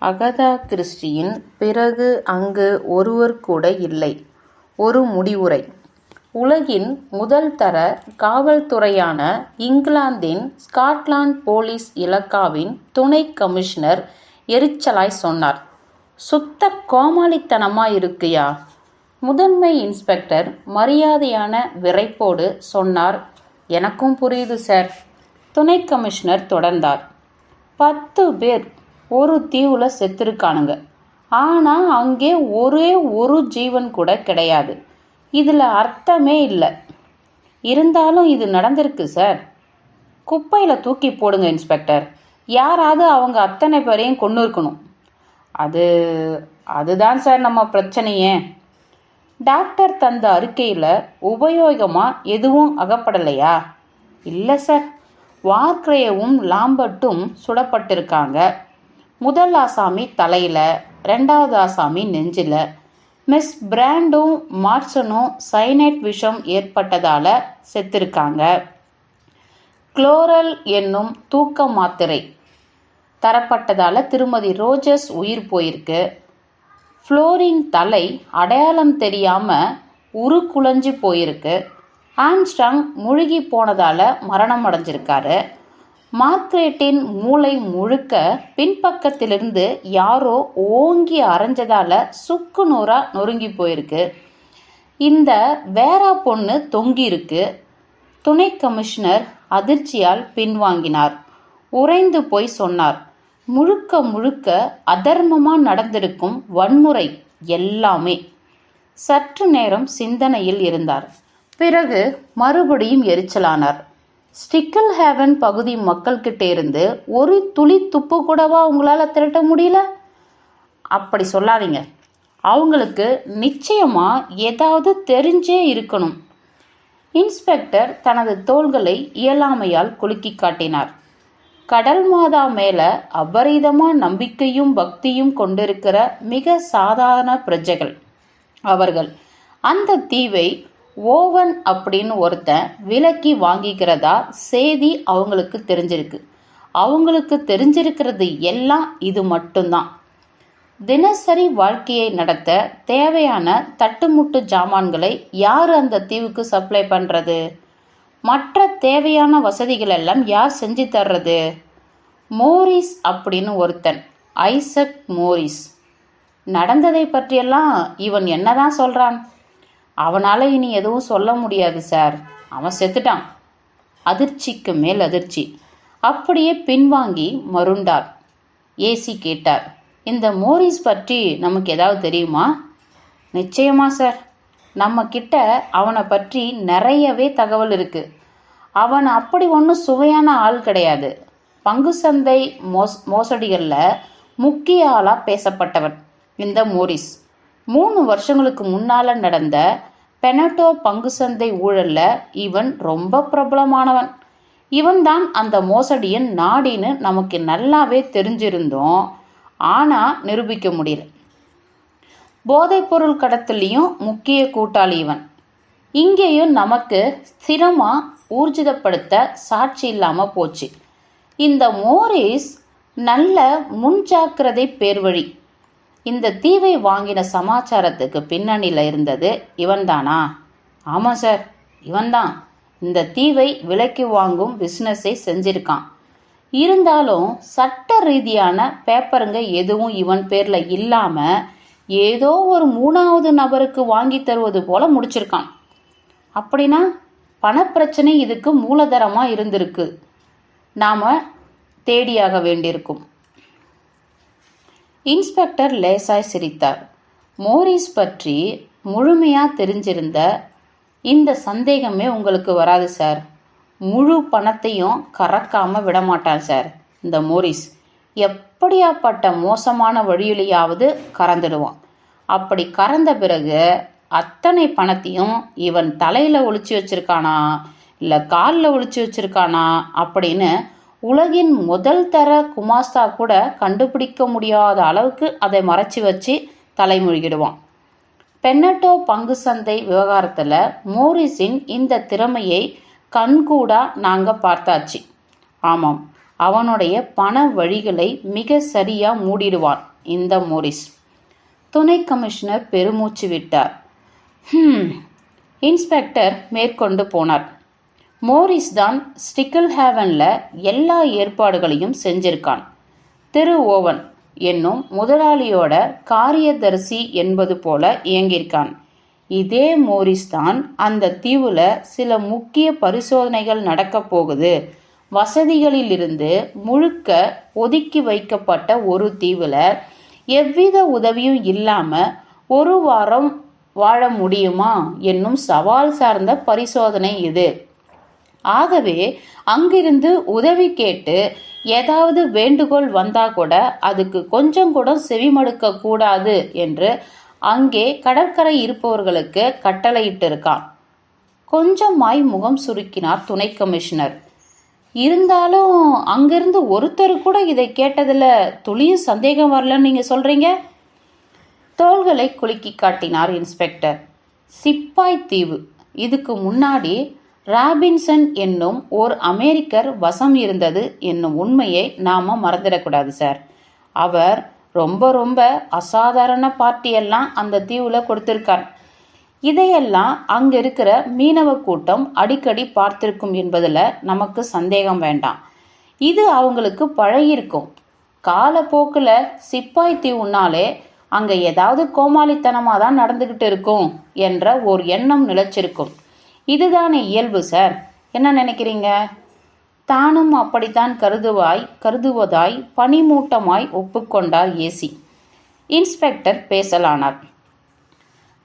Agatha கிறிஸ்டியின் பிறகு அங்கு ஒருவர் கூட இல்லை. ஒரு முடிவுரை. உலகின் முதல் தர காவல்துறையான இங்கிலாந்தின் ஸ்காட்லாந்து போலீஸ் இலாகாவின் துணை கமிஷனர் எரிச்சலாய் சொன்னார். சுத்த கோமாளித்தனமாயிருக்குயா. முதன்மை இன்ஸ்பெக்டர் மரியாதையான விறைப்போடு சொன்னார். எனக்கும் புரியுது சார். துணை கமிஷனர் தொடர்ந்தார். 10 பேர் ஒரு தீவுல செத்துருக்கானுங்க. ஆனால் அங்கே ஒரே ஒரு ஜீவன் கூட கிடையாது. இதில் அர்த்தமே இல்லை. இருந்தாலும் இது நடந்திருக்கு சார். குப்பையில் தூக்கி போடுங்க இன்ஸ்பெக்டர். யாராவது அவங்க அத்தனை பேரையும் கொண்டு இருக்கணும். அதுதான் சார் நம்ம பிரச்சனையே. டாக்டர் தந்த அறிக்கையில் உபயோகமாக எதுவும் அகப்படலையா? இல்லை சார். வார்க்ரேவும் லாம்பர்ட்டும் சுடப்பட்டிருக்காங்க. முதல் ஆசாமி தலையில், 2வது ஆசாமி நெஞ்சில். மிஸ் பிராண்டும் மார்சனும் சைனைட் விஷம் ஏற்பட்டதால் செத்திருக்காங்க. குளோரல் என்னும் தூக்க மாத்திரை தரப்பட்டதால் திருமதி ரோஜர்ஸ் உயிர் போயிருக்கு. ஃப்ளோரின் தலை அடையாளம் தெரியாமல் உருக்குலைஞ்சு போயிருக்கு. ஆம்ஸ்ட்ராங் முழுகி போனதால் மரணம் அடைஞ்சிருக்காரு. மார்க்ரெட்டின் மூளை முழுக்க பின்பக்கத்திலிருந்து யாரோ ஓங்கி அரைஞ்சதால் சுக்கு நூறாக நொறுங்கி போயிருக்கு. இந்த வேரா பொண்ணு தொங்கியிருக்கு. துணை கமிஷனர் அதிர்ச்சியால் பின்வாங்கினார். உறைந்து போய் சொன்னார். முழுக்க முழுக்க அதர்மமாக நடந்திருக்கும் வன்முறை எல்லாமே. சற்று நேரம் சிந்தனையில் இருந்தார். பிறகு மறுபடியும் எரிச்சலானார். ஸ்டிக்கிள் ஹேவன் பகுதி மக்கள்கிட்ட இருந்து ஒரு துளி துப்பு கூடவா உங்களால் திரட்ட முடியல? அப்படி சொல்லாதீங்க. அவங்களுக்கு நிச்சயமாக ஏதாவது தெரிஞ்சே இருக்கணும். இன்ஸ்பெக்டர் தனது தோள்களை இயலாமையால் குலுக்கி காட்டினார். கடல் மாதா மேலே அபரிதமாக நம்பிக்கையும் பக்தியும் கொண்டிருக்கிற மிக சாதாரண பிரஜைகள் அவர்கள். அந்த தீவை ஓவன் அப்படின்னு ஒருத்தன் விலைக்கு வாங்கிக்கிறதா செய்தி அவங்களுக்கு தெரிஞ்சிருக்கு. அவங்களுக்கு தெரிஞ்சிருக்கிறது எல்லாம் இது மட்டும்தான். தினசரி வாழ்க்கையை நடத்த தேவையான தட்டுமுட்டு ஜாமான்களை யார் அந்த தீவுக்கு சப்ளை பண்ணுறது? மற்ற தேவையான வசதிகள் எல்லாம் யார் செஞ்சு தர்றது? மோரிஸ் அப்படின்னு ஒருத்தன், ஐசக் மோரிஸ். நடந்ததை பற்றியெல்லாம் இவன் என்னதான் சொல்கிறான்? அவனால் இனி எதுவும் சொல்ல முடியாது சார். அவன் செத்துட்டான். அதிர்ச்சிக்கு மேல் அதிர்ச்சி. அப்படியே பின்வாங்கி மருண்டார். ஏசி கேட்டார். இந்த மோரிஸ் பற்றி நமக்கு ஏதாவது தெரியுமா? நிச்சயமா சார். நம்ம கிட்ட அவனை பற்றி நிறையவே தகவல் இருக்குது. அவன் அப்படி ஒன்றும் சுவையான ஆள் கிடையாது. பங்கு சந்தை மோசடிகளில் முக்கிய ஆளாக பேசப்பட்டவன் இந்த மோரிஸ். 3 வருஷங்களுக்கு முன்னால் நடந்த பெனட்டோ பங்கு சந்தை ஊழலில் இவன் ரொம்ப பிரபலமானவன். இவன் தான் அந்த மோசடியின் நாடின்னு நமக்கு நல்லாவே தெரிஞ்சிருந்தோம். ஆனால் நிரூபிக்க முடியல. போதைப்பொருள் கடத்தலையும் முக்கிய கூட்டாளி இவன். இங்கேயும் நமக்கு ஸ்திரமாக ஊர்ஜிதப்படுத்த சாட்சி இல்லாமல் போச்சு. இந்த மோரிஸ் நல்ல முன்ஜாக்கிரதை பேர்வழி. இந்த தீவை வாங்கின சமாச்சாரத்துக்கு பின்னணியில் இருந்தது இவன்தானா? ஆமாம் சார், இவன்தான். இந்த தீவை விலைக்கு வாங்கும் பிஸ்னஸை செஞ்சிருக்கான். இருந்தாலும் சட்ட ரீதியான பேப்பருங்க எதுவும் இவன் பேரில் இல்லாமல் ஏதோ ஒரு 3வது நபருக்கு வாங்கி தருவது போல முடிச்சிருக்கான். அப்படின்னா பணப்பிரச்சனை இதுக்கு மூலதனமாக இருந்திருக்கு. நாம் தேடியாக வேண்டியிருக்கும். இன்ஸ்பெக்டர் லேசாய் சிரித்தார். மோரிஸ் பற்றி முழுமையாக தெரிஞ்சிருந்த இந்த சந்தேகமே உங்களுக்கு வராது சார். முழு பணத்தையும் கறக்காமல் விடமாட்டான் சார் இந்த மோரிஸ். எப்படியாப்பட்ட மோசமான வழியிலையாவது கறந்துடுவான். அப்படி கறந்த பிறகு அத்தனை பணத்தையும் இவன் தலையில் ஒளிச்சு வச்சிருக்கானா இல்லை காலில் ஒளிச்சு வச்சிருக்கானா அப்படின்னு உலகின் முதல் தர குமாஸ்தா கூட கண்டுபிடிக்க முடியாத அளவுக்கு அதை மறைச்சி வச்சு தலைமொழிகிடுவான். பென்னட்டோ பங்கு சந்தை விவகாரத்தில் மோரிஸின் இந்த திறமையை கண்கூடா நாங்கள் பார்த்தாச்சு. ஆமாம், அவனுடைய பண வழிகளை மிக சரியா மூடிடுவான் இந்த மோரிஸ். துணை கமிஷனர் பெருமூச்சு விட்டார். இன்ஸ்பெக்டர் மேற்கொண்டு போனார். மோரிஸ் தான் ஸ்டிக்கிள்ஹேவன்ல எல்லா ஏற்பாடுகளையும் செஞ்சிருக்கான். திரு ஓவன் என்னும் முதலாளியோட காரியதரிசி என்பது போல இயங்கியிருக்கான். இதே மோரிஸ் தான் அந்த தீவுல சில முக்கிய பரிசோதனைகள் நடக்க போகுது, வசதிகளிலிருந்து முழுக்க ஒதுக்கி வைக்கப்பட்ட ஒரு தீவுல எவ்வித உதவியும் இல்லாம ஒரு வாரம் வாழ முடியுமா என்னும் சவால் சார்ந்த பரிசோதனை இது. ஆகவே அங்கிருந்து உதவி கேட்டு ஏதாவது வேண்டுகோள் வந்தா கூட அதுக்கு கொஞ்சம் கூட செவிமடுக்க கூடாது என்று அங்கே கடற்கரை இருப்பவர்களுக்கு கட்டளையிட்டு இருக்கான். கொஞ்சமாய் முகம் சுருக்கினார் துணை கமிஷனர். இருந்தாலும் அங்கிருந்து ஒருத்தர் கூட இதை கேட்டதுல துளியும் சந்தேகம் வரலன்னு நீங்க சொல்றீங்க? தோள்களை குலுக்கி காட்டினார் இன்ஸ்பெக்டர். சிப்பாய் தீவு, இதுக்கு முன்னாடி ராபின்சன் என்னும் ஓர் அமெரிக்கர் வசம் இருந்தது என்னும் உண்மையை நாம மறந்துடக்கூடாது சார். அவர் ரொம்ப ரொம்ப அசாதாரண பார்ட்டியெல்லாம் அந்த தீவுல கொடுத்திருக்கார். இதையெல்லாம் அங்க இருக்கிற மீனவ கூட்டம் அடிக்கடி பார்த்திருக்கும் என்பதுல நமக்கு சந்தேகம் வேண்டாம். இது அவங்களுக்கு பழகிருக்கும். காலப்போக்குல சிப்பாய் தீவுனாலே அங்க ஏதாவது கோமாளித்தனமா தான் நடந்துகிட்டு இருக்கும் என்ற ஒரு எண்ணம் நிலைச்சிருக்கும். இதுதானே இயல்பு சார், என்ன நினைக்கிறீங்க? தானும் அப்படித்தான் கருதுவதாய் பனிமூட்டமாய் ஒப்புக்கொண்டார் ஏசி. இன்ஸ்பெக்டர் பேசலானார்.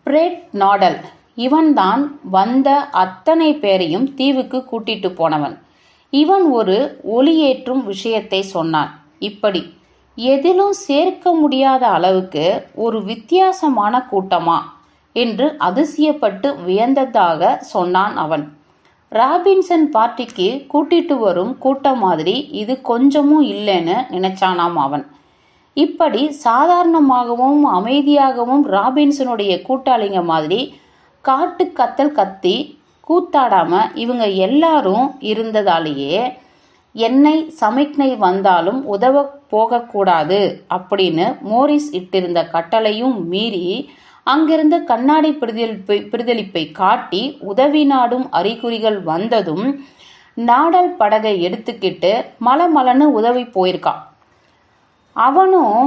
பிரெட் நாடல், இவன்தான் வந்த அத்தனை பேரையும் தீவுக்கு கூட்டிட்டு போனவன். இவன் ஒரு ஒளியேற்றும் விஷயத்தை சொன்னான். இப்படி எதிலும் சேர்க்க முடியாத அளவுக்கு ஒரு வித்தியாசமான கூட்டமா என்று அதிசயப்பட்டு வியந்ததாக சொன்னான் அவன். ராபின்சன் பார்ட்டிக்கு கூட்டிட்டு வரும் கூட்டம் மாதிரி இது கொஞ்சமும் இல்லைன்னு நினைச்சானாம் அவன். இப்படி சாதாரணமாகவும் அமைதியாகவும் ராபின்சனுடைய கூட்டாளிங்க மாதிரி காட்டு கத்தல் கத்தி கூத்தாடாம இவங்க எல்லாரும் இருந்ததாலேயே எண்ணெய் சமிக்ஞை வந்தாலும் உதவ போகக்கூடாது அப்படின்னு மோரிஸ் இட்டிருந்த கட்டளையும் மீறி அங்கிருந்த கண்ணாடி பிரதிபலிப்பை காட்டி உதவி நாடும் அறிகுறிகள் வந்ததும் நாடல் படகை எடுத்துக்கிட்டு மலமலன்னு உதவி போயிருக்கான். அவனும்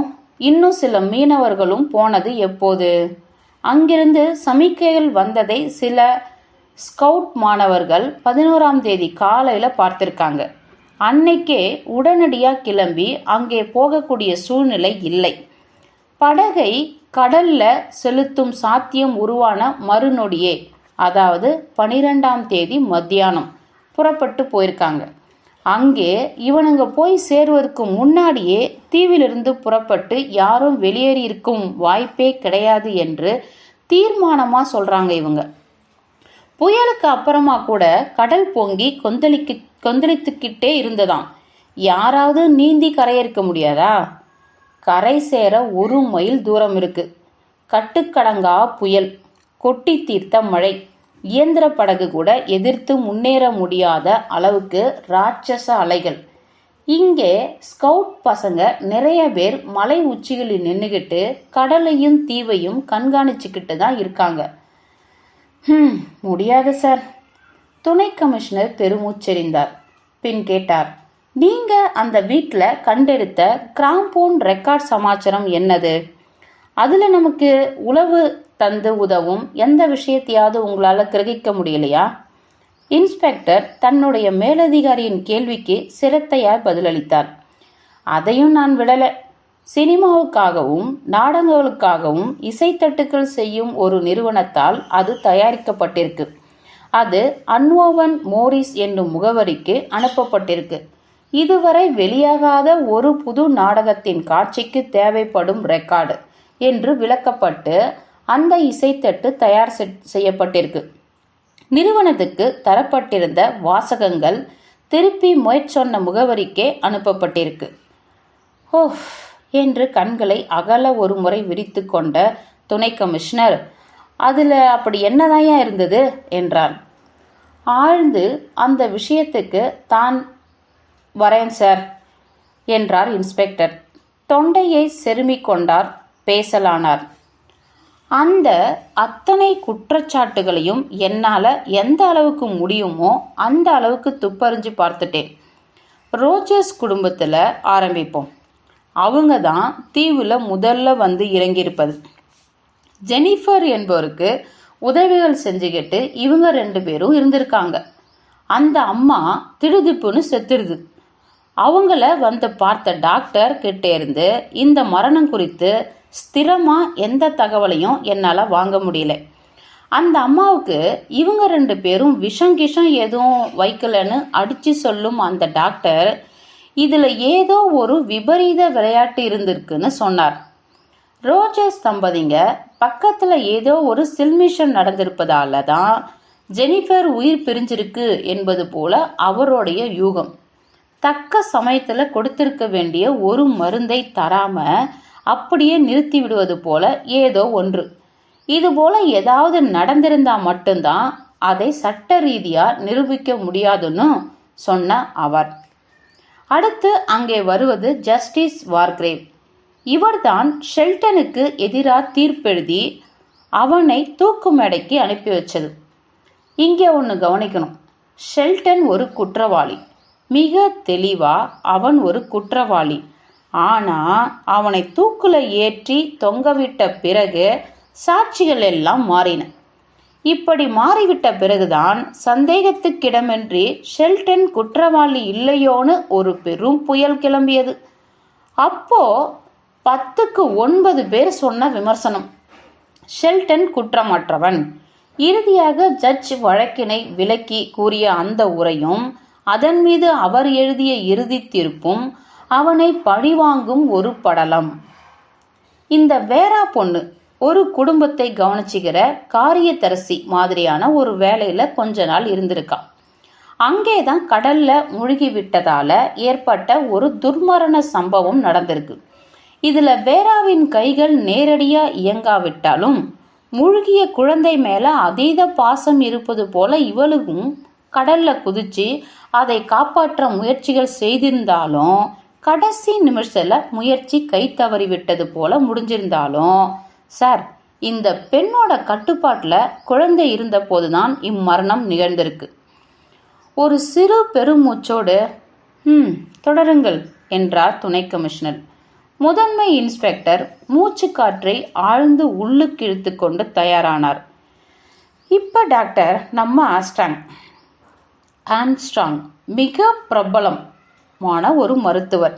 இன்னும் சில மீனவர்களும் போனது எப்போது? அங்கிருந்து சமிக்கைகள் வந்ததை சில ஸ்கவுட் மாணவர்கள் 11ஆம் தேதி காலையில பார்த்திருக்காங்க. அன்னைக்கே உடனடியாக கிளம்பி அங்கே போகக்கூடிய சூழ்நிலை இல்லை. படகை கடல்ல செலுத்தும் சாத்தியம் உருவான மறுநொடியே, அதாவது 12ஆம் தேதி மத்தியானம் புறப்பட்டு போயிருக்காங்க. அங்கே இவனுங்க போய் சேருவதற்கு முன்னாடியே தீவிலிருந்து புறப்பட்டு யாரும் வெளியேறி இருக்கும் வாய்ப்பே கிடையாது என்று தீர்மானமா சொல்றாங்க இவங்க. புயலுக்கு அப்புறமா கூட கடல் பொங்கி கொந்தளித்துக்கிட்டே இருந்ததாம். யாராவது நீந்தி கரையேற்க முடியாதா? கரை சேர 1 மைல் தூரம் இருக்கு. கட்டுக்கடங்கா புயல், கொட்டி தீர்த்த மழை, இயந்திர படகு கூட எதிர்த்து முன்னேற முடியாத அளவுக்கு ராட்சச அலைகள். இங்கே ஸ்கவுட் பசங்க நிறைய பேர் மலை உச்சிகளில் நின்றுகிட்டு கடலையும் தீவையும் கண்காணிச்சுக்கிட்டு தான் இருக்காங்க. முடியாது சார். துணை கமிஷனர் பெருமூச்செறிந்தார். பின் கேட்டார், நீங்க அந்த வீட்டில் கண்டெடுத்த கிராம்போன் ரெக்கார்ட் சமாச்சாரம் என்னது? அதுல நமக்கு உளவு தந்து உதவும் எந்த விஷயத்தையாவது உங்களால கிரகிக்க முடியலையா? இன்ஸ்பெக்டர் தன்னுடைய மேலதிகாரியின் கேள்விக்கு சிரத்தையாய் பதிலளித்தார். அதையும் நான் விடல. சினிமாவுக்காகவும் நாடகங்களுக்காகவும் இசைத்தட்டுக்கள் செய்யும் ஒரு நிறுவனத்தால் அது தயாரிக்கப்பட்டிருக்கு. அது அன்வோவன் மோரிஸ் என்னும் முகவரிக்கு அனுப்பப்பட்டிருக்கு. இதுவரை வெளியாகாத ஒரு புது நாடகத்தின் காட்சிக்கு தேவைப்படும் ரெக்கார்டு என்று விளக்கப்பட்டு அந்த இசைத்தட்டு தயார் செய்யப்பட்டிருக்கு. நிறுவனத்துக்கு தரப்பட்டிருந்த வாசகங்கள் திருப்பி சொன்ன முகவரிக்கே அனுப்பப்பட்டிருக்கு. ஓஹ் என்று கண்களை அகல ஒரு முறை விரித்து கொண்ட துணை கமிஷனர், அதுல அப்படி என்னதாயா இருந்தது என்றார். ஆழ்ந்து அந்த விஷயத்துக்கு தான் வரேன் சார் என்றார் இன்ஸ்பெக்டர். தொண்டையை செருமிக் கொண்டார். பேசலானார். அந்த அத்தனை குற்றச்சாட்டுகளையும் என்னால் எந்த அளவுக்கு முடியுமோ அந்த அளவுக்கு துப்பறிஞ்சு பார்த்துட்டேன். ரோஜர்ஸ் குடும்பத்தில் ஆரம்பிப்போம். அவங்க தான் தீவில் முதல்ல வந்து இறங்கியிருப்பது. ஜெனிஃபர் என்பவருக்கு உதவிகள் செஞ்சுக்கிட்டு இவங்க 2 பேரும் இருந்திருக்காங்க. அந்த அம்மா திடுதிப்புன்னு செத்துருது. அவங்கள வந்து பார்த்த டாக்டர் கிட்டே இருந்து இந்த மரணம் குறித்து ஸ்திரமாக எந்த தகவலையும் என்னால் வாங்க முடியல. அந்த அம்மாவுக்கு இவங்க 2 பேரும் விஷம் எதுவும் வைக்கலன்னு அடித்து சொல்லும் அந்த டாக்டர் இதில் ஏதோ ஒரு விபரீத விளையாட்டு இருந்திருக்குன்னு சொன்னார். ரோஜர்ஸ் தம்பதிங்க பக்கத்தில் ஏதோ ஒரு சில்மிஷம் நடந்திருப்பதால தான் ஜெனிஃபர் உயிர் பிரிஞ்சிருக்கு என்பது போல அவருடைய யூகம். தக்க சமயத்தில் கொடுத்திருக்க வேண்டிய ஒரு மருந்தை தராம அப்படியே நிறுத்தி விடுவது போல ஏதோ ஒன்று. இது போல ஏதாவது நடந்திருந்தா மட்டும்தான் அதை சட்ட ரீதியா நிரூபிக்க முடியாதுன்னு சொன்ன அவர். அடுத்து அங்கே வருவது ஜஸ்டிஸ் வார்கிரேவ். இவர்தான் ஷெல்டனுக்கு எதிராக தீர்ப்பெழுதி அவனை தூக்கு மேடைக்கு அனுப்பி வச்சது. இங்கே ஒன்று கவனிக்கணும். ஷெல்டன் ஒரு குற்றவாளி. மிக தெளிவா அவன் ஒரு குற்றவாளி. ஆனா அவனை தூக்குல ஏற்றி தொங்கவிட்ட பிறகு சாட்சிகள் எல்லாம் மாறின. இப்படி மாறிவிட்ட பிறகுதான் சந்தேகத்துக்கிடமின்றி ஷெல்டன் குற்றவாளி இல்லையோன்னு ஒரு பெரும் புயல் கிளம்பியது. அப்போ 10க்கு 9 பேர் சொன்ன விமர்சனம், ஷெல்டன் குற்றமற்றவன். இறுதியாக ஜட்ஜ் வழக்கினை விலக்கி கூறிய அந்த உரையும் அதன் மீது அவர் எழுதிய இறுதி தீர்ப்பும் அவனை பழிவாங்கும் ஒரு படலம். இந்த வேரா பொண்ணு ஒரு குடும்பத்தை கவனிச்சுக்கிற காரியதரிசி மாதிரியான ஒரு வேலையில கொஞ்ச நாள் இருந்திருக்கா. அங்கேதான் கடல்ல முழுகி விட்டதால ஏற்பட்ட ஒரு துர்மரண சம்பவம் நடந்திருக்கு. இதுல வேராவின் கைகள் நேரடியா இயங்காவிட்டாலும் முழுகிய குழந்தை மேல அதீத பாசம் இருப்பது போல இவளுக்கும் கடல்ல குதிச்சு அதை காப்பாற்ற முயற்சிகள் செய்திருந்தாலும் கடைசி நிமிஷத்துல முயற்சி கை தவறி விட்டது போல முடிஞ்சிருந்தாலும் சார், இந்த பெண்ணோட கட்டுப்பாட்டுல குழந்தை இருந்த போதுதான் இம்மரணம் நிகழ்ந்திருக்கு. ஒரு சிறு பெருமூச்சோடு தொடருங்கள் என்றார் துணை கமிஷனர். முதன்மை இன்ஸ்பெக்டர் மூச்சு காற்றை ஆழ்ந்து உள்ளுக்கு இழுத்து கொண்டு தயாரானார். இப்ப டாக்டர், நம்ம ஆம்ஸ்ட்ராங் மிக பிரபலமான ஒரு மருத்துவர்.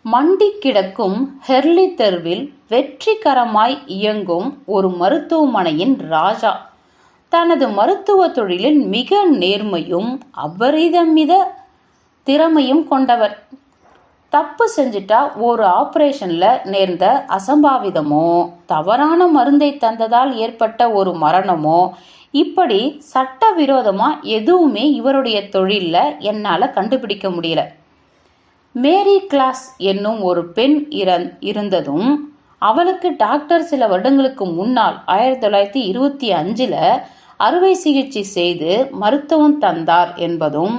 மண்டி கிடக்கும் ஹெர்லி தெருவில் வெற்றிகரமாய் இயங்கும் ஒரு மருத்துவமனையின் ராஜா. தனது மருத்துவ தொழிலில் மிக நேர்மையும் அபரிதமித திறமையும் கொண்டவர். தப்பு செஞ்சிட்டா ஒரு ஆபரேஷன்ல நேர்ந்த அசம்பாவிதமோ, தவறான மருந்தை தந்ததால் ஏற்பட்ட ஒரு மரணமோ, இப்படி சட்டவிரோதமா எதுவுமே இவருடைய தொழில்ல என்னால கண்டுபிடிக்க முடியல. மேரி கிளாஸ் என்னும் ஒரு பெண் இருந்ததும் அவளுக்கு டாக்டர் சில வருடங்களுக்கு முன்னால் 1925 அறுவை சிகிச்சை செய்து மருத்துவம் தந்தார் என்பதும்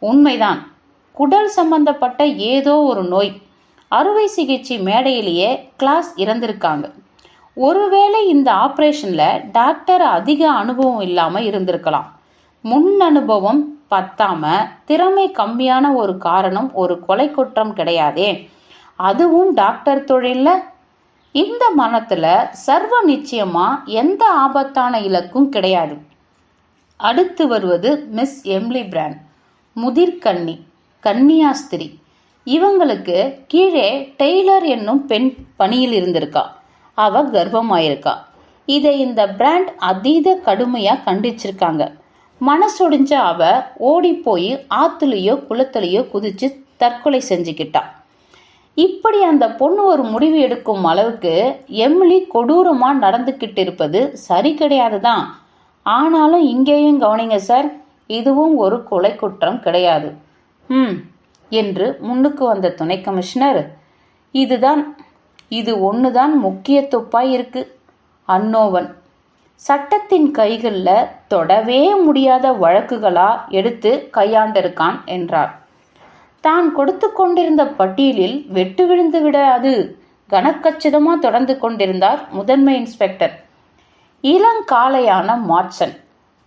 உண்மைதான். குடல் சம்பந்தப்பட்ட ஏதோ ஒரு நோய் அறுவை சிகிச்சை மேடையிலேயே கிளாஸ் இறந்திருக்காங்க. ஒருவேளை இந்த ஆபரேஷன்ல டாக்டர் அதிக அனுபவம் இல்லாம இருந்திருக்கலாம். முன் அனுபவம் பத்தாம திறமை கம்மியான ஒரு காரணம் ஒரு கொலை குற்றம் கிடையாதே, அதுவும் டாக்டர் தொழில்ல. இந்த மரணத்துல சர்வ நிச்சயமா எந்த ஆபத்தான இலக்கும் கிடையாது. அடுத்து வருவது மிஸ் எம்லி பிராண்ட், முதிர்கன்னி, கன்னியாஸ்திரி. இவங்களுக்கு கீழே டெய்லர் என்னும் பெண் பணியில் இருந்திருக்கா. அவ கர்ப்பமாயிருக்கா. இதை இந்த பிராண்ட் அதீத கடுமையா கண்டிச்சிருக்காங்க. மனசொடிஞ்ச அவ ஓடி போய் ஆத்துலையோ குளத்துலையோ குதிச்சு தற்கொலை செஞ்சுக்கிட்டா. இப்படி அந்த பொண்ணு ஒரு முடிவு எடுக்கும் அளவுக்கு எம்லி கொடூரமா நடந்துக்கிட்டு இருப்பது சரி கிடையாதுதான். ஆனாலும் இங்கேயும் கவனிங்க சார், இதுவும் ஒரு கொலை குற்றம் கிடையாது என்று முன்னுக்கு வந்த துணை கமிஷனர், இது ஒண்ணுதான் முக்கிய துப்பாய் இருக்கு. அன்னோவன் சட்டத்தின் கைகளில் தொடவே முடியாத வழக்குகளா எடுத்து கையாண்டிருக்கான் என்றார். தான் கொடுத்து கொண்டிருந்த பட்டியலில் வெட்டு விழுந்து விடாது கனக்கச்சிதமா தொடர்ந்து கொண்டிருந்தார் முதன்மை இன்ஸ்பெக்டர். இளங்காளையான மாட்சன்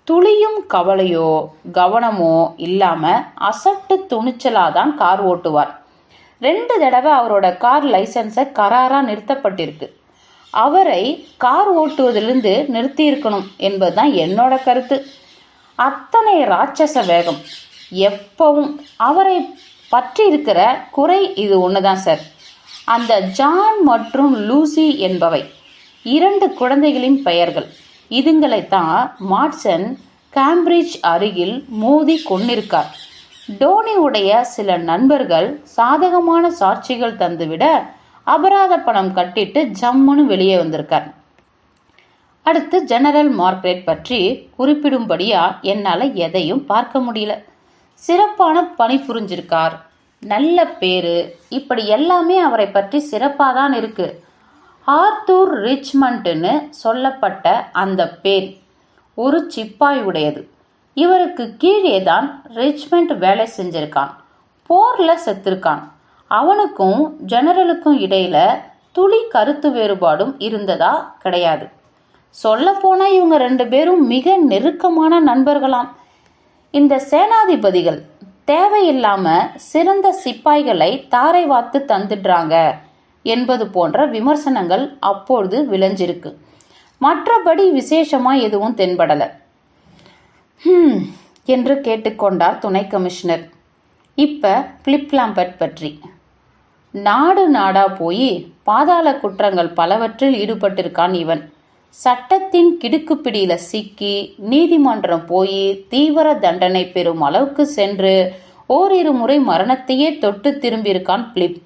துளியும் கவலையோ கவனமோ இல்லாம அசட்டு துணிச்சலாதான் கார் ஓட்டுவார். 2 தடவை அவரோட கார் லைசன்ஸை கராரா நிறுத்தப்பட்டிருக்கு. அவரை கார் ஓட்டுவதிலிருந்து நிறுத்தி இருக்கணும் என்பதுதான் என்னோட கருத்து. அத்தனை ராட்சச வேகம். எப்பவும் அவரை பற்றி இருக்கிற குறை இது ஒண்ணுதான் சார். அந்த ஜான் மற்றும் லூசி என்பவை 2 குழந்தைகளின் பெயர்கள். இதுங்களைத்தான் மாட்சன் கேம்பிரிட்ஜ் அருகில் மோதி கொண்டிருக்கார். டோனி உடைய சில நண்பர்கள் சாதகமான சாட்சிகள் தந்துவிட அபராத பணம் கட்டிட்டு ஜம்முன்னு வெளியே வந்திருக்கார். அடுத்து ஜெனரல் மார்க்ரெட் பற்றி குறிப்பிடும்படியா என்னால் எதையும் பார்க்க முடியல. சிறப்பான பணி புரிஞ்சிருக்கார், நல்ல பேரு, இப்படி எல்லாமே அவரை பற்றி சிறப்பாக தான் இருக்கு. ஆர்த்தூர் ரிச்மண்ட்னு சொல்லப்பட்ட அந்த பேர் ஒரு சிப்பாய் உடையது. இவருக்கு கீழே தான் ரிச்மண்ட் வேலை செஞ்சிருக்கான். போரில் செத்திருக்கான். அவனுக்கும் ஜெனரலுக்கும் இடையில துளி கருத்து வேறுபாடும் இருந்ததா கிடையாது. சொல்ல போனா இவங்க 2 பேரும் மிக நெருக்கமான நண்பர்களாம். இந்த சேனாதிபதிகள் தேவையில்லாம சிறந்த சிப்பாய்களை தாரை வாத்து தந்துடுறாங்க என்பது போன்ற விமர்சனங்கள் அப்பொழுது விளைஞ்சிருக்கு. மற்றபடி விசேஷமா எதுவும் தென்படல. என்று கேட்டுக்கொண்டார் துணை கமிஷனர். இப்ப பிலிப் லாம்பர்ட் பற்றி. நாடு நாடா போய் பாதாள குற்றங்கள் பலவற்றில் ஈடுபட்டிருக்கான் இவன். சட்டத்தின் கிடுக்குப்பிடியில சிக்கி நீதிமன்றம் போய் தீவிர தண்டனை பெறும் அளவுக்கு சென்று ஓரிரு முறை மரணத்தையே தொட்டு திரும்பியிருக்கான் பிலிப்.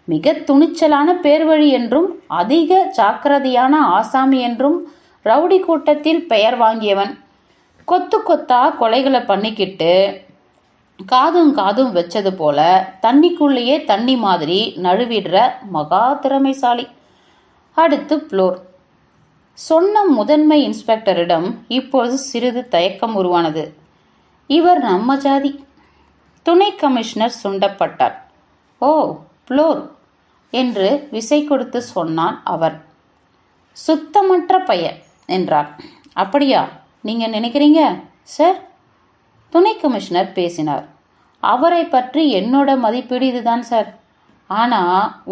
மிக துணிச்சலான பேர்வழி என்றும் அதிக ஜாக்கிரதையான ஆசாமி என்றும் ரவுடி கூட்டத்தில் பெயர் வாங்கியவன். கொத்து கொத்தா கொலைகளை பண்ணிக்கிட்டு காதும் வச்சது போல தண்ணிக்குள்ளேயே தண்ணி மாதிரி நழுவிடுற மகா திறமைசாலி. அடுத்து புளோர். சொன்ன முதன்மை இன்ஸ்பெக்டரிடம் இப்பொழுது சிறிது தயக்கம் உருவானது. இவர் நம்ம ஜாதி. துணை கமிஷனர் சுண்டப்பட்டார். ஓ, புளோர் என்று விசை கொடுத்து சொன்னான் அவர். சுத்தமற்ற பையன் என்றார். அப்படியா நீங்க நினைக்கிறீங்க சார்? துணை கமிஷனர் பேசினார். அவரை பற்றி என்னோட மதிப்பீடு இதுதான் சார். ஆனா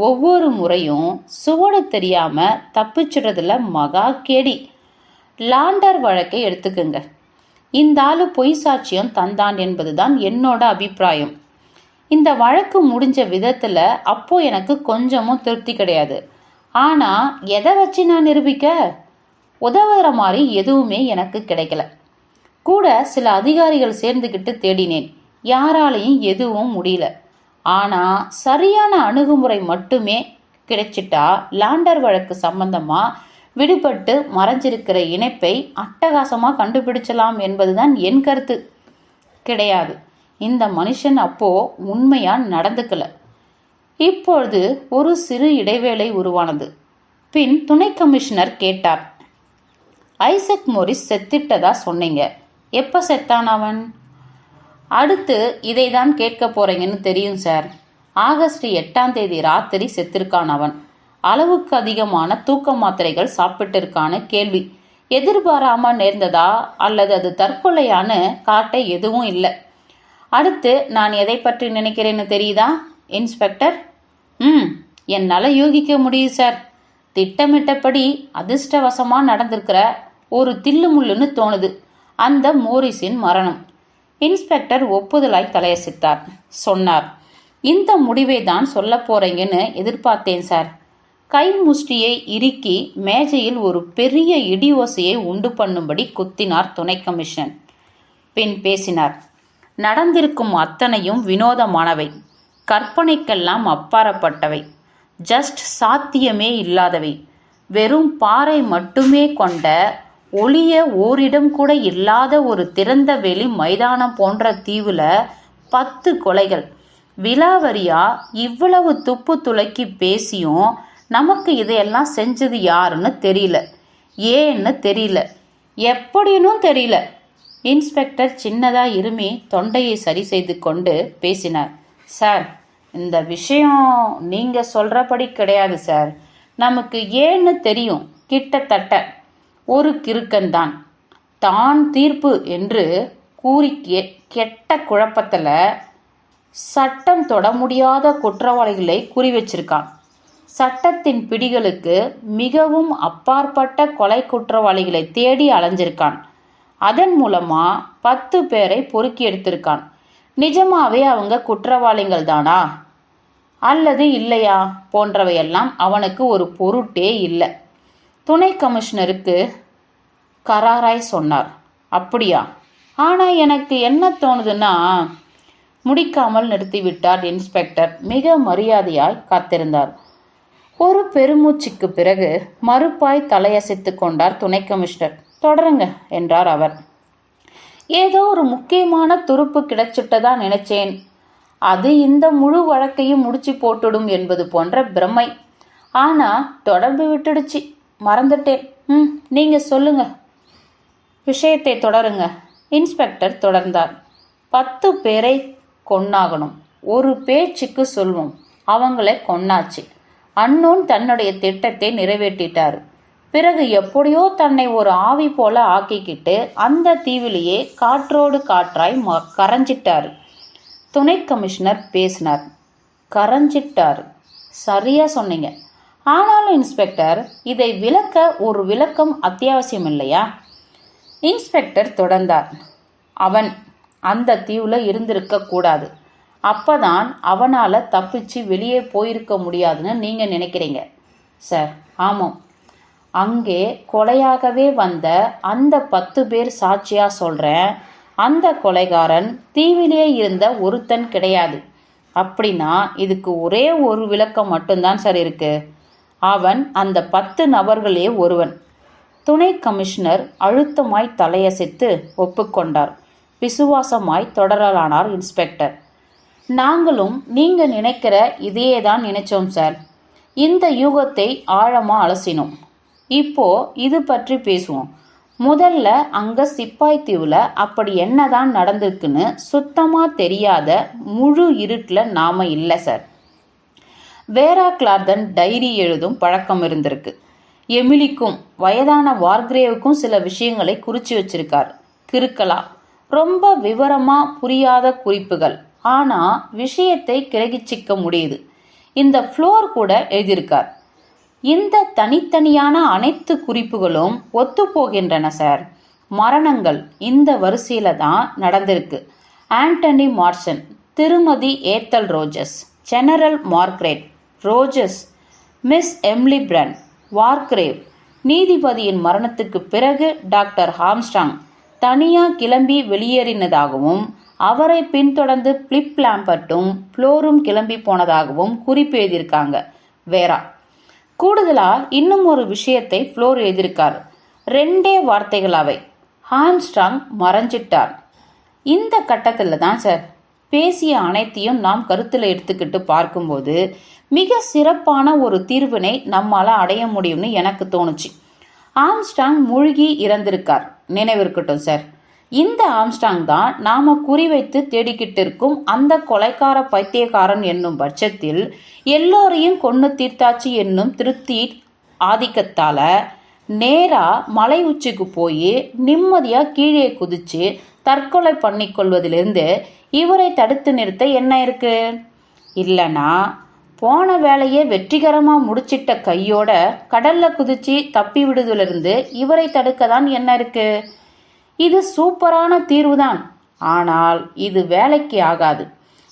ஒவ்வொரு முறையும் சுவடு தெரியாம தப்பிச்சுடுறதுல மகா கேடி. லாண்டர் வழக்கை எடுத்துக்குங்க. இந்த ஆளு பொய் சாட்சியம் தந்தான் என்பதுதான் என்னோட அபிப்பிராயம். இந்த வழக்கு முடிஞ்ச விதத்துல அப்போ எனக்கு கொஞ்சமும் திருப்தி கிடையாது. ஆனா எதை வச்சு நான் நிரூபிக்க? உதவுற மாதிரி எதுவுமே எனக்கு கிடைக்கல. கூட சில அதிகாரிகள் சேர்ந்துக்கிட்டு தேடினேன். யாராலையும் எதுவும் முடியல. ஆனா சரியான அணுகுமுறை மட்டுமே கிடைச்சிட்டா லாண்டர் வழக்கு சம்பந்தமா விடுபட்டு மறைஞ்சிருக்கிற இணைப்பை அட்டகாசமா கண்டுபிடிச்சலாம் என்பதுதான் என் கருத்து. கிடையாது, இந்த மனுஷன் அப்போ உண்மையா நடந்துக்கல. இப்பொழுது ஒரு சிறு இடைவேளை உருவானது. பின் துணை கமிஷனர் கேட்டார். ஐசக் மோரிஸ் செத்திட்டதா சொன்னீங்க. எப்ப செத்தான் அவன்? அடுத்து இதை தான் கேட்க போறீங்கன்னு தெரியும் சார். ஆகஸ்ட் 8ஆம் தேதி ராத்திரி செத்திருக்கான் அவன். அளவுக்கு அதிகமான தூக்க மாத்திரைகள் சாப்பிட்டிருக்கான்னு கேள்வி. எதிர்பாராம நேர்ந்ததா அல்லது அது தற்கொலையான்னு காட்ட எதுவும் இல்லை. அடுத்து நான் எதை பற்றி நினைக்கிறேன்னு தெரியுதா இன்ஸ்பெக்டர்? என்னால் யூகிக்க முடியுது சார். திட்டமிட்டபடி அதிர்ஷ்டவசமா நடந்திருக்கிற ஒரு தில்லுமுள்ளுன்னு தோணுது அந்த மோரிஸின் மரணம். இன்ஸ்பெக்டர் ஒப்புதலாய் தலையசித்தார். சொன்னார், இந்த முடிவை தான் சொல்ல போறீங்கன்னு எதிர்பார்த்தேன் சார். கை முஷ்டியை இறுக்கி மேஜையில் ஒரு பெரிய இடி ஓசையை உண்டு பண்ணும்படி குத்தினார் துணை கமிஷன். பின் பேசினார். நடந்திருக்கும் அத்தனையும் வினோதமானவை, கற்பனைக்கெல்லாம் அப்பாற்பட்டவை, ஜஸ்ட் சாத்தியமே இல்லாதவை. வெறும் பாறை மட்டுமே கொண்ட ஒளிய ஓரிடம் கூட இல்லாத ஒரு திறந்த வெளி மைதானம் போன்ற தீவுல 10 கொலைகள். விலாவரியா இவ்வளவு துப்பு துளைக்கி பேசியும் நமக்கு இதையெல்லாம் செஞ்சது யாருன்னு தெரியல, ஏன்னு தெரியல, எப்படின்னும் தெரியல. இன்ஸ்பெக்டர் சின்னதா இருமி தொண்டையை சரி செய்து கொண்டு பேசினார். சார், இந்த விஷயம் நீங்கள் சொல்கிறபடி கிடையாது சார். நமக்கு ஏன்னு தெரியும். கிட்டத்தட்ட ஒரு கிறுக்கன்தான் தான் தீர்ப்பு என்று கூறி கெட்ட குழப்பத்தில் சட்டம் தொட முடியாத குற்றவாளிகளை குறி வச்சிருக்கான். சட்டத்தின் பிடிகளுக்கு மிகவும் அப்பாற்பட்ட கொலை குற்றவாளிகளை தேடி அலைஞ்சிருக்கான். அதன் மூலமா 10 பேரை பொறுக்கி எடுத்திருக்கான். நிஜமாவே அவங்க குற்றவாளிகள் தானா அல்லது இல்லையா போன்றவையெல்லாம் அவனுக்கு ஒரு பொருட்டே இல்லை. துணை கமிஷனருக்கு கராராய் சொன்னார். அப்படியா? ஆனால் எனக்கு என்ன தோணுதுன்னா, முடிக்காமல் நிறுத்திவிட்டார் இன்ஸ்பெக்டர். மிக மரியாதையாய் காத்திருந்தார். ஒரு பெருமூச்சுக்கு பிறகு மறுப்பாய் தலையசைத்து கொண்டார் துணை கமிஷனர். தொடருங்க என்றார் அவர். ஏதோ ஒரு முக்கியமான துருப்பு கிடைச்சிட்டதா நினைச்சேன். அது இந்த முழு வழக்கையும் முடிச்சு போட்டுடும் என்பது போன்ற பிரமை. ஆனா தொடர்பு விட்டுடுச்சு, மறந்துட்டேன். நீங்க சொல்லுங்க, விஷயத்தை தொடருங்க. இன்ஸ்பெக்டர் தொடர்ந்தார். 10 பேரை கொன்னாகணும். ஒரு பேச்சுக்கு சொல்வோம், அவங்கள கொன்னாச்சு. அன்னோன் தன்னுடைய திட்டத்தை நிறைவேற்றிட்டாரு. பிறகு எப்படியோ தன்னை ஒரு ஆவி போல ஆக்கிக்கிட்டு அந்த தீவிலேயே காற்றோடு காற்றாய் கரைஞ்சிட்டாரு. துணை கமிஷனர் பேசினார். கரைஞ்சிட்டாரு, சரியா சொன்னீங்க. ஆனாலும் இன்ஸ்பெக்டர், இதை விளக்க ஒரு விளக்கம் அத்தியாவசியம் இல்லையா? இன்ஸ்பெக்டர் தொடர்ந்தார். அவன் அந்த தீவில் இருந்திருக்க கூடாது. அப்பதான் அவனால் தப்பிச்சு வெளியே போயிருக்க முடியாதுன்னு நீங்கள் நினைக்கிறீங்க சார். ஆமாம், அங்கே கொலையாகவே வந்த அந்த 10 பேர் சாட்சியா சொல்கிறேன். அந்த கொலைகாரன் தீவிலே இருந்த ஒருத்தன் கிடையாது. அப்படின்னா இதுக்கு ஒரே ஒரு விளக்கம் மட்டும்தான் சார் இருக்கு. அவன் அந்த 10 நபர்களே ஒருவன். துணை கமிஷனர் அழுத்தமாய் தலையசைத்து ஒப்புக்கொண்டார். விசுவாசமாய் தொடரலானார் இன்ஸ்பெக்டர். நாங்களும் நீங்க நினைக்கிற இதையே தான் நினைச்சோம் சார். இந்த யூகத்தை ஆழமா அலசினோம். இப்போ இது பற்றி பேசுவோம். முதல்ல அங்க சிப்பாய் தீவுல அப்படி என்னதான் நடந்திருக்குன்னு சுத்தமா தெரியாத முழு இருட்டில் நாம இல்லை சார். வேரா கிளார்தன் டைரி எழுதும் பழக்கம் இருந்திருக்கு. எமிலிக்கும் வயதான வார்கிரேவுக்கும் சில விஷயங்களை குறிச்சு வச்சிருக்கார். கிறுக்கலா, ரொம்ப விவரமா புரியாத குறிப்புகள். ஆனா விஷயத்தை கிரகிச்சிக்க முடியுது. இந்த ஃப்ளோர் கூட எழுதியிருக்கார். இந்த தனித்தனியான அனைத்து குறிப்புகளும் ஒத்து போகின்றன சார். மரணங்கள் இந்த வரிசையில தான் நடந்திருக்கு. ஆண்டனி மார்சன், திருமதி Ethel Rogers, General Margaret Rogers, Miss Emily Brent, Wargrave. நீதிபதியின் மரணத்துக்கு பிறகு டாக்டர் ஆம்ஸ்ட்ராங் தனியா கிளம்பி வெளியேறினதாகவும் அவரை பின்தொடர்ந்து பிலிப் லாம்பர்ட்டும் ஃப்ளோரும் கிளம்பி போனதாகவும் குறிப்பு எழுதியிருக்காங்க வேரா. கூடுதலா இன்னும் ஒரு விஷயத்தை ஃப்ளோர் எழுதியிருக்கார். 2 வார்த்தைகள் அவை. ஆம்ஸ்ட்ராங் மறைஞ்சிட்டார். இந்த கட்டத்தில் தான் சார் பேசிய அனைத்தையும் நாம் கருத்தில் எடுத்துக்கிட்டு பார்க்கும்போது மிக சிறப்பான ஒரு தீர்வினை நம்மால் அடைய முடியும்னு எனக்கு தோணுச்சு. ஆம்ஸ்ட்ராங் மூழ்கி இறந்திருக்கார். நினைவிருக்கட்டும் சார். இந்த ஆம்ஸ்ட்ராங் தான் நாம குறிவைத்து தேடிக்கிட்டு இருக்கும் அந்த கொலைக்கார பைத்தியக்காரன் என்னும் பட்சத்தில் எல்லோரையும் கொன்னு தீர்த்தாச்சு என்னும் திருப்தி ஆதிக்கத்தால நேரா மலை உச்சிக்கு போய் நிம்மதியா கீழே குதிச்சு தற்கொலை பண்ணிக்கொள்வதிலிருந்து இவரை தடுத்து நிறுத்த என்ன இருக்கு? இல்லைன்னா போன வேலையை வெற்றிகரமா முடிச்சிட்ட கையோட கடல்ல குதிச்சு தப்பி விடுவதிலிருந்து இவரை தடுக்க தான் என்ன இருக்கு? இது சூப்பரான தீர்வுதான். ஆனால் இது வேலைக்கு ஆகாது.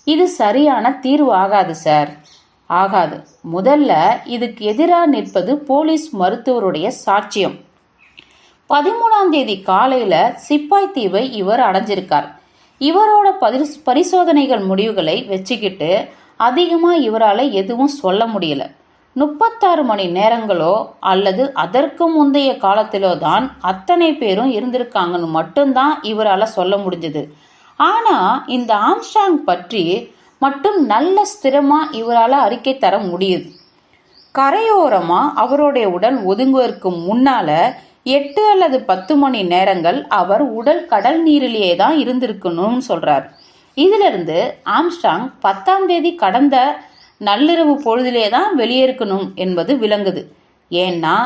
இது சரியான தீர்வு ஆகாது சார், ஆகாது. முதல்ல இதுக்கு எதிராக நிற்பது போலீஸ் மருத்துவருடைய சாட்சியம். 13ஆம் தேதி காலையில சிப்பாய் தீவை இவர் அடைஞ்சிருக்கார். இவரோட பரிசோதனைகள் முடிவுகளை வச்சுக்கிட்டு அதிகமா இவரால் எதுவும் சொல்ல முடியல. 36 மணி நேரங்களோ அல்லது அதற்கு முந்தைய காலத்திலோ தான் அத்தனை பேரும் இருந்திருக்காங்கன்னு மட்டும்தான் இவரால் சொல்ல முடிஞ்சது. ஆனா இந்த ஆம்ஸ்ட்ராங் பற்றி மட்டும் நல்ல ஸ்திரமா இவரால் அறிக்கை தர முடியுது. கரையோரமா அவருடைய உடல் ஒதுங்குவதற்கு முன்னால 8 அல்லது 10 மணி நேரங்கள் அவர் உடல் கடல் நீரிலேயே தான் இருந்திருக்கணும்னு சொல்றார். இதிலிருந்து ஆம்ஸ்ட்ராங் 10ஆம் தேதி கடந்த நள்ளிரவு பொழுதிலே தான் வெளியேற்கணும் என்பது விளங்குது. ஏன்னா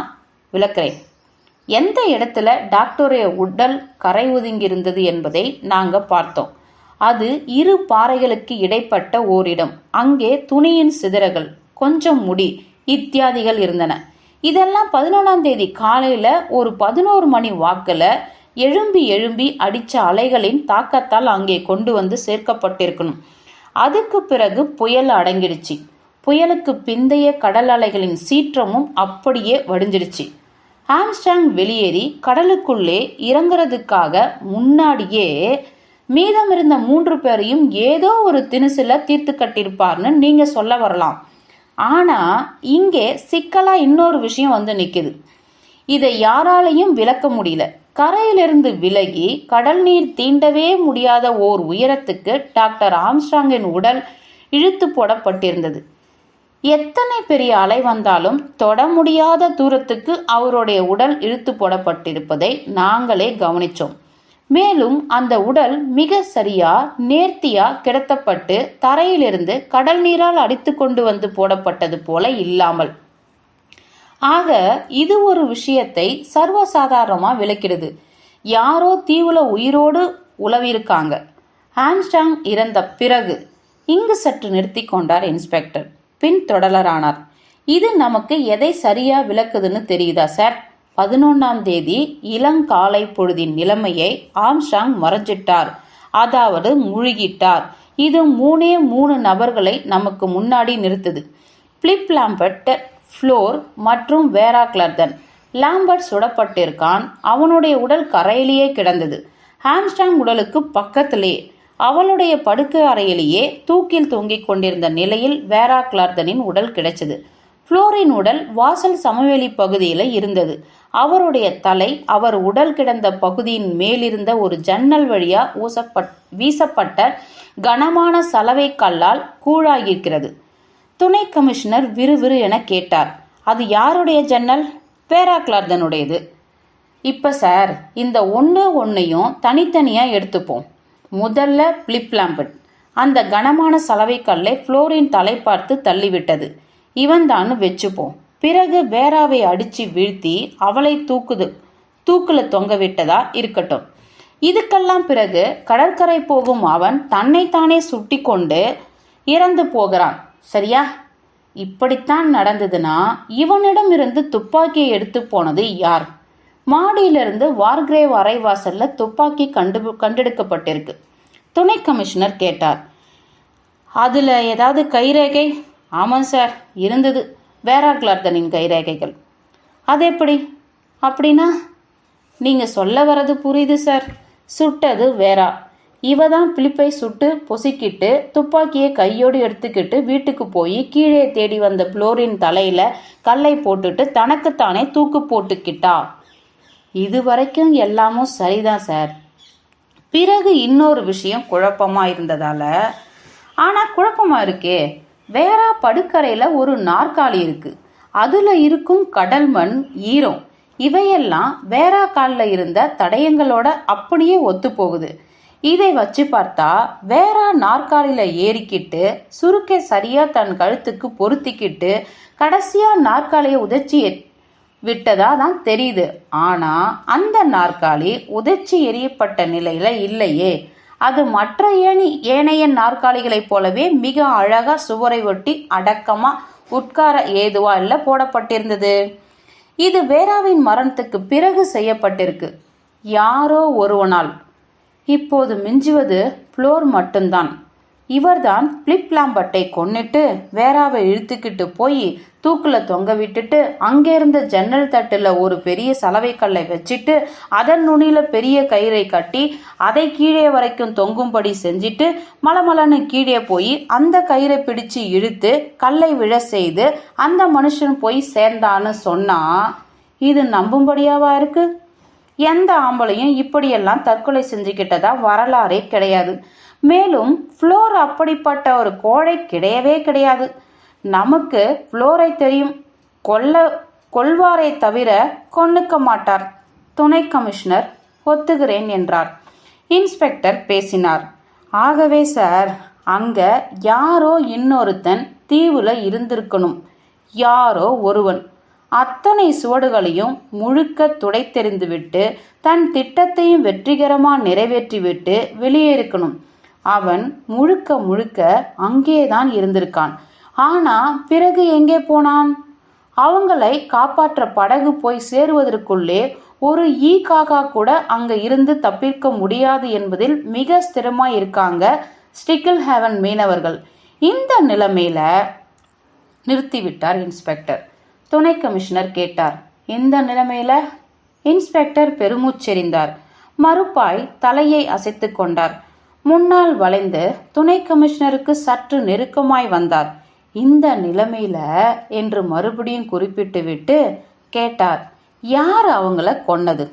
விளக்குறேன், எந்த இடத்துல டாக்டருடைய உடல் கரை ஒதுங்கி இருந்தது என்பதை நாங்கள் பார்த்தோம். அது 2 பாறைகளுக்கு இடைப்பட்ட ஓரிடம். அங்கே துணியின் சிதறல்கள், கொஞ்சம் முடி இத்தியாதிகள் இருந்தன. இதெல்லாம் 11ஆம் தேதி காலையில் ஒரு 11 மணி வாக்கில் எழும்பி அடித்த அலைகளின் தாக்கத்தால் அங்கே கொண்டு வந்து சேர்க்கப்பட்டிருக்கணும். அதுக்கு பிறகு புயல் அடங்கிடுச்சு. புயலுக்கு பிந்தைய கடல் அலைகளின் சீற்றமும் அப்படியே வடிஞ்சிடுச்சு. ஆம்ஸ்ட்ராங் வெளியேறி கடலுக்குள்ளே இறங்குறதுக்காக முன்னாடியே மீதம் இருந்த 3 பேரையும் ஏதோ ஒரு திணுசுல தீர்த்து கட்டியிருப்பார்னு நீங்க சொல்ல வரலாம். ஆனா இங்கே சிக்கலா இன்னொரு விஷயம் வந்து நிக்குது. இதை யாராலையும் விளக்க முடியல. கரையிலிருந்து விலகி கடல் நீர் தீண்டவே முடியாத ஓர் உயரத்துக்கு டாக்டர் ஆம்ஸ்ட்ராங்கின் உடல் இழுத்து போடப்பட்டிருந்தது. எத்தனை பெரிய அலை வந்தாலும் தொட முடியாத தூரத்துக்கு அவருடைய உடல் இழுத்து போடப்பட்டிருப்பதை நாங்களே கவனித்தோம். மேலும் அந்த உடல் மிக சரியா நேர்த்தியா கிடத்தப்பட்டு தரையிலிருந்து கடல் நீரால் அடித்து கொண்டு வந்து போடப்பட்டது போல இல்லாமல். ஆக இது ஒரு விஷயத்தை சர்வசாதாரணமா விளக்கிடுது. யாரோ தீவுல உயிரோடு உலவிருக்காங்க. ஆம்ஸ்ட்ராங் இறந்த பிறகு. இங்கு சற்று நிறுத்தி கொண்டார் இன்ஸ்பெக்டர். பின் தொடரானார். இது நமக்கு எதை சரியா விளக்குதுன்னு தெரியுதா சார்? 11ஆம் தேதி இளங்காலை பொழுதின் நிலைமையை ஆம்ஸ்ட்ராங் மறைஞ்சிட்டார், அதாவது முழுகிட்டார். இது 3 நபர்களை நமக்கு முன்னாடி நிறுத்துது. பிலிப் லாம்பர்ட், ஃப்ளோர் மற்றும் வேரா கிளார்டன். லாம்பர்ட் சுடப்பட்டிருக்கான். அவனுடைய உடல் கரையிலேயே கிடந்தது. ஆம்ஸ்ட்ராங் உடலுக்கு பக்கத்திலே அவளுடைய படுக்கை அறையிலேயே தூக்கில் தொங்கிக் கொண்டிருந்த நிலையில் வேரா கிளார்டனின் உடல் கிடைச்சது. ஃப்ளோரின் உடல் வாசல் சமவெளி பகுதியில் இருந்தது. அவருடைய தலை அவர் உடல் கிடந்த பகுதியின் மேலிருந்த ஒரு ஜன்னல் வழியா வீசப்பட்ட கனமான சலவை கல்லால் கூழாகியிருக்கிறது. துணை கமிஷனர் விறுவிறு என கேட்டார். அது யாருடைய ஜன்னல்? வேரா கிளார்டனுடையது. இப்ப சார், இந்த ஒன்னையும் தனித்தனியா எடுத்துப்போம். முதல்ல பிலிப் லாம்பர்ட். அந்த கனமான சலவை கல்லை ஃப்ளோரின் தலை பார்த்து தள்ளிவிட்டது. இவன் தான் வச்சுப்போம். பிறகு வேராவை அடிச்சு வீழ்த்தி அவளை தூக்குல தொங்க விட்டதா இருக்கட்டும். இதுக்கெல்லாம் பிறகு கடற்கரை போகும் அவன் தன்னைத்தானே சுட்டி கொண்டு இறந்து போகிறான். சரியா? இப்படித்தான் நடந்ததுன்னா இவனிடம் இருந்து துப்பாக்கியை எடுத்து போனது யார்? மாடியிலிருந்து வார்கிரேவ் அரைவாசல்ல துப்பாக்கி கண்டெடுக்கப்பட்டிருக்கு. துணை கமிஷனர் கேட்டார். அதுல ஏதாவது கைரேகை? ஆமாம் சார், இருந்தது. வேரா கிளார்டனின் கைரேகைகள். அது எப்படி? அப்படின்னா நீங்க சொல்ல வர்றது புரியுது சார். சுட்டது வேரா. இவ தான் பிலிப்பை சுட்டு பொசுக்கிட்டு துப்பாக்கியை கையோடு எடுத்துக்கிட்டு வீட்டுக்கு போய் கீழே தேடி வந்த ஃப்ளோரின் தலையில கல்லை போட்டுட்டு தனக்குத்தானே தூக்கு போட்டுக்கிட்டா. இது வரைக்கும் எல்லாமும் சரிதான் சார். பிறகு இன்னொரு விஷயம் குழப்பமா இருந்ததால, ஆனா குழப்பமா இருக்கே, வேரா படுக்கறையில ஒரு நாற்காலி இருக்கு. அதுல இருக்கும் கடல் மண், ஈரம் இவையெல்லாம் வேரா காலில் இருந்த தடயங்களோட அப்படியே ஒத்து போகுது. இதை வச்சு பார்த்தா வேரா நாற்காலியில ஏறிக்கிட்டு சுருக்கை சரியா தன் கழுத்துக்கு பொருத்திக்கிட்டு கடைசியா நாற்காலியை உதைச்சி விட்டதா தான் தெரியுது. ஆனா அந்த நாற்காலி உதைச்சி எரியப்பட்ட நிலையில இல்லையே. அது மற்ற ஏனைய நாற்காலிகளைப் போலவே மிக அழகா சுவரை ஒட்டி அடக்கமா உட்கார ஏதுவா இல்ல போடப்பட்டிருந்தது. இது வேராவின் மரணத்துக்கு பிறகு செய்யப்பட்டிருக்கு, யாரோ ஒருவனால். இப்போது மிஞ்சுவது ஃப்ளோர் மட்டும்தான். இவர்தான் பிலிப் லாம்பர்ட்டை கொன்னிட்டு வேராவை இழுத்துக்கிட்டு போய் தூக்குல தொங்க விட்டுட்டு அங்கிருந்த ஜன்னல் தட்டுல ஒரு பெரிய சலவை கல்லை வச்சுட்டு அதன் நுனியில பெரிய கயிறை கட்டி அதை கீழே வரைக்கும் தொங்கும்படி செஞ்சிட்டு மலமலன்னு கீழே போய் அந்த கயிறை பிடிச்சு இழுத்து கல்லை விழ செய்து அந்த மனுஷன் போய் சேர்ந்தான்னு சொன்னா இது நம்பும்படியாவா இருக்கு? எந்த ஆம்பளையும் இப்படியெல்லாம் தற்கொலை செஞ்சுக்கிட்டதா வரலாறே கிடையாது. மேலும் ஃப்ளோர் அப்படிப்பட்ட ஒரு கோழை கிடையவே கிடையாது. நமக்கு ஃப்ளோரை தெரியும், கொல்வாரை தவிர கொன்னுக்க மாட்டார். துணை கமிஷனர் ஒத்துகிறேன் என்றார். இன்ஸ்பெக்டர் பேசினார். ஆகவே சார், அங்க யாரோ இன்னொருத்தன் தீவுல இருந்திருக்கணும். யாரோ ஒருவன் அத்தனை சுவடுகளையும் முழுக்க துடைத்தெறிந்துவிட்டு தன் திட்டத்தையும் வெற்றிகரமா நிறைவேற்றிவிட்டு வெளியேறிக்கணும். அவன் முழுக்க முழுக்க அங்கேதான் இருந்திருக்கான். ஆனா பிறகு எங்கே போனான்? அவங்களை காப்பாற்ற படகு போய் சேருவதற்குள்ளே ஒரு ஈ காக்கா கூட அங்க இருந்து தப்பிக்க முடியாது என்பதில் மிக ஸ்திரமாய் இருக்காங்க ஸ்டிக்கிள் ஹேவன் மீனவர்கள். இந்த நிலைமையில நிறுத்திவிட்டார் இன்ஸ்பெக்டர். துணை கமிஷனர் கேட்டார், இந்த நிலைமையில? இன்ஸ்பெக்டர் பெருமூச்செறிந்தார். மறுப்பாய் தலையை அசைத்து கொண்டார். முன்னால் வளைந்து துணை கமிஷனருக்கு சற்று நெருக்கமாய் வந்தார். இந்த நிலைமையில என்று மறுபடியும் குறிப்பிட்டு விட்டு கேட்டார், யார் அவங்கள கொன்னது?